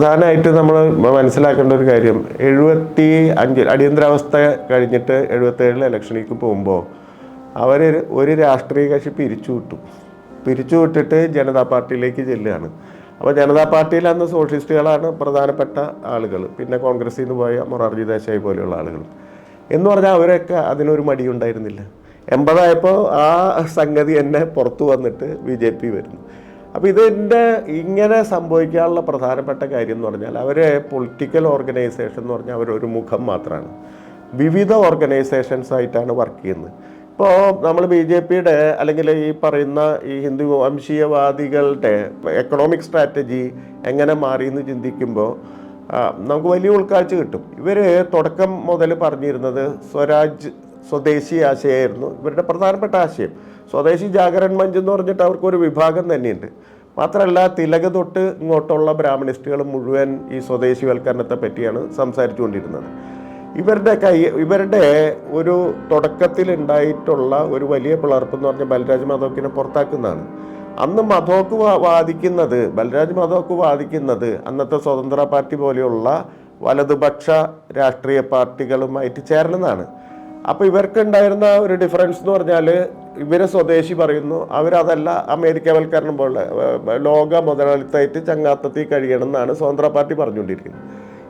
പ്രധാനമായിട്ട് നമ്മൾ മനസ്സിലാക്കേണ്ട ഒരു കാര്യം 75 അടിയന്തരാവസ്ഥ കഴിഞ്ഞിട്ട് 77 ഇലക്ഷനിലേക്ക് പോകുമ്പോൾ അവർ ഒരു രാഷ്ട്രീയ കക്ഷി പിരിച്ചുവിട്ടിട്ട് ജനതാ പാർട്ടിയിലേക്ക് ചെല്ലുകയാണ്. അപ്പോൾ ജനതാ പാർട്ടിയിൽ അന്ന് സോഷ്യലിസ്റ്റുകളാണ് പ്രധാനപ്പെട്ട ആളുകൾ, പിന്നെ കോൺഗ്രസിൽ നിന്ന് പോയ മൊറാർജി ദേശായി പോലെയുള്ള ആളുകൾ എന്ന് പറഞ്ഞാൽ അവരൊക്കെ അതിനൊരു മടിയുണ്ടായിരുന്നില്ല. 80 ആ സംഗതി തന്നെ പുറത്തു വന്നിട്ട് BJP വരുന്നു. അപ്പോൾ ഇതിൻ്റെ ഇങ്ങനെ സംഭവിക്കാനുള്ള പ്രധാനപ്പെട്ട കാര്യം എന്ന് പറഞ്ഞാൽ അവരെ പൊളിറ്റിക്കൽ ഓർഗനൈസേഷൻ എന്ന് പറഞ്ഞാൽ അവരൊരു മുഖം മാത്രമാണ്, വിവിധ ഓർഗനൈസേഷൻസ് ആയിട്ടാണ് വർക്ക് ചെയ്യുന്നത്. ഇപ്പോൾ നമ്മൾ BJPയുടെ അല്ലെങ്കിൽ ഈ പറയുന്ന ഈ ഹിന്ദു വംശീയവാദികളുടെ എക്കണോമിക് സ്ട്രാറ്റജി എങ്ങനെ മാറിയെന്ന് ചിന്തിക്കുമ്പോൾ നമുക്ക് വലിയ ഉൾക്കാഴ്ച കിട്ടും. ഇവർ തുടക്കം മുതൽ പറഞ്ഞിരുന്നത് സ്വദേശി ആശയമായിരുന്നു ഇവരുടെ പ്രധാനപ്പെട്ട ആശയം. സ്വദേശി ജാഗരൺ മഞ്ച് എന്ന് പറഞ്ഞിട്ട് അവർക്കൊരു വിഭാഗം തന്നെയുണ്ട്. മാത്രമല്ല തിലക് തൊട്ട് ഇങ്ങോട്ടുള്ള ബ്രാഹ്മണിസ്റ്റുകൾ മുഴുവൻ ഈ സ്വദേശിവൽക്കരണത്തെ പറ്റിയാണ് സംസാരിച്ചുകൊണ്ടിരുന്നത്. ഇവരുടെ ഒരു തുടക്കത്തിൽ ഉണ്ടായിട്ടുള്ള ഒരു വലിയ പിളർപ്പ് എന്ന് പറഞ്ഞാൽ ബൽരാജ് മാധോക്കിനെ പുറത്താക്കുന്നതാണ്. അന്ന് ബൽരാജ് മാധോക്ക് വാദിക്കുന്നത് അന്നത്തെ സ്വതന്ത്ര പാർട്ടി പോലെയുള്ള വലതുപക്ഷ രാഷ്ട്രീയ പാർട്ടികളുമായിട്ട് ചേരണമെന്നാണ്. അപ്പോൾ ഇവർക്കുണ്ടായിരുന്ന ഒരു ഡിഫറൻസ് എന്ന് പറഞ്ഞാൽ ഇവരെ സ്വദേശി പറയുന്നു, അവരതല്ല അമേരിക്കവൽക്കരണം പോലെ ലോക മുതലാളിത്തമായിട്ട് ചങ്ങാത്തത്തിൽ കഴിയണം എന്നാണ് സ്വതന്ത്ര പാർട്ടി പറഞ്ഞുകൊണ്ടിരിക്കുന്നത്.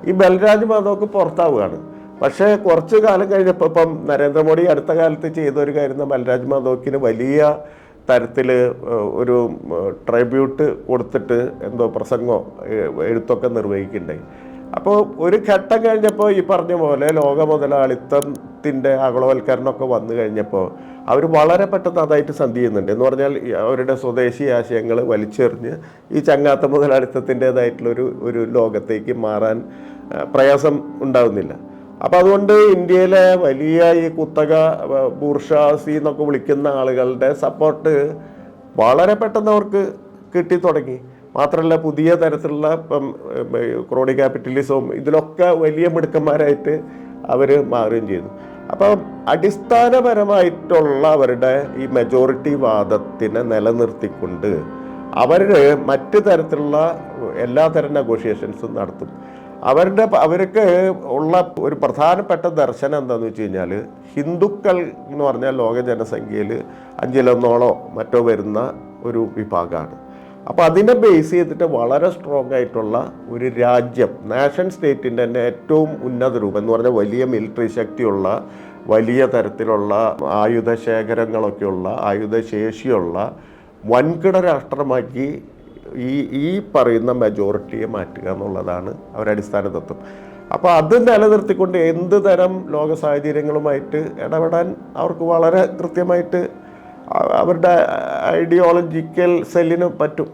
ഈ ബൽരാജ് മാധോക്ക് പുറത്താവുകയാണ്. പക്ഷേ കുറച്ച് കാലം കഴിഞ്ഞപ്പോൾ ഇപ്പം നരേന്ദ്രമോദി അടുത്ത കാലത്ത് ചെയ്തൊരു കാര്യം ബൽരാജ് മാധോക്കിന് വലിയ തരത്തിൽ ഒരു ട്രിബ്യൂട്ട് കൊടുത്തിട്ട് എന്തോ പ്രസംഗമോ എഴുത്തൊക്കെ നിർവഹിക്കുന്നുണ്ടായി. അപ്പോൾ ഒരു ഘട്ടം കഴിഞ്ഞപ്പോൾ ഈ പറഞ്ഞ പോലെ ലോക മുതലാളിത്തത്തിൻ്റെ ആഗോളവൽക്കരണമൊക്കെ വന്നു കഴിഞ്ഞപ്പോൾ അവർ വളരെ പെട്ടെന്ന് അതായിട്ട് സന്ധി ചെയ്യുന്നുണ്ട്. എന്ന് പറഞ്ഞാൽ അവരുടെ സ്വദേശി ആശയങ്ങൾ വലിച്ചെറിഞ്ഞ് ഈ ചങ്ങാത്ത മുതലാളിത്തത്തിൻ്റേതായിട്ടുള്ളൊരു ലോകത്തേക്ക് മാറാൻ പ്രയാസം ഉണ്ടാകുന്നില്ല. അപ്പോൾ അതുകൊണ്ട് ഇന്ത്യയിലെ വലിയ ഈ കുത്തക ബൂർഷാസി എന്നൊക്കെ വിളിക്കുന്ന ആളുകളുടെ സപ്പോർട്ട് വളരെ പെട്ടെന്ന് അവർക്ക് കിട്ടിത്തുടങ്ങി. മാത്രമല്ല പുതിയ തരത്തിലുള്ള ഇപ്പം ക്രോണി ക്യാപിറ്റലിസവും ഇതിലൊക്കെ വലിയ മിടുക്കന്മാരായിട്ട് അവർ മാറുകയും ചെയ്തു. അപ്പം അടിസ്ഥാനപരമായിട്ടുള്ള അവരുടെ ഈ മെജോറിറ്റി വാദത്തിനെ നിലനിർത്തിക്കൊണ്ട് അവർ മറ്റ് തരത്തിലുള്ള എല്ലാ തരം നെഗോഷിയേഷൻസും നടത്തും. അവർക്ക് ഉള്ള ഒരു പ്രധാനപ്പെട്ട ദർശനം എന്താണെന്ന് വെച്ച് കഴിഞ്ഞാൽ ഹിന്ദുക്കൾ എന്ന് പറഞ്ഞാൽ ലോക ജനസംഖ്യയിൽ 5-1 മറ്റോ വരുന്ന ഒരു വിഭാഗമാണ്. അപ്പോൾ അതിനെ ബേസ് ചെയ്തിട്ട് വളരെ സ്ട്രോങ് ആയിട്ടുള്ള ഒരു രാജ്യം, നാഷൻ സ്റ്റേറ്റിൻ്റെ തന്നെ ഏറ്റവും ഉന്നത രൂപം എന്ന് പറഞ്ഞാൽ വലിയ മിലിറ്ററി ശക്തിയുള്ള, വലിയ തരത്തിലുള്ള ആയുധശേഖരങ്ങളൊക്കെയുള്ള, ആയുധശേഷിയുള്ള വൻകിട രാഷ്ട്രമാക്കി ഈ പറയുന്ന മെജോറിറ്റിയെ മാറ്റുക എന്നുള്ളതാണ് അവരുടെ അടിസ്ഥാന തത്വം. അപ്പോൾ അത് നിലനിർത്തിക്കൊണ്ട് എന്ത് തരം ലോക സാഹചര്യങ്ങളുമായിട്ട് ഇടപെടാൻ അവർക്ക് വളരെ കൃത്യമായിട്ട് അവരുടെ ഐഡിയോളജിക്കൽ സെല്ലിന് പറ്റും.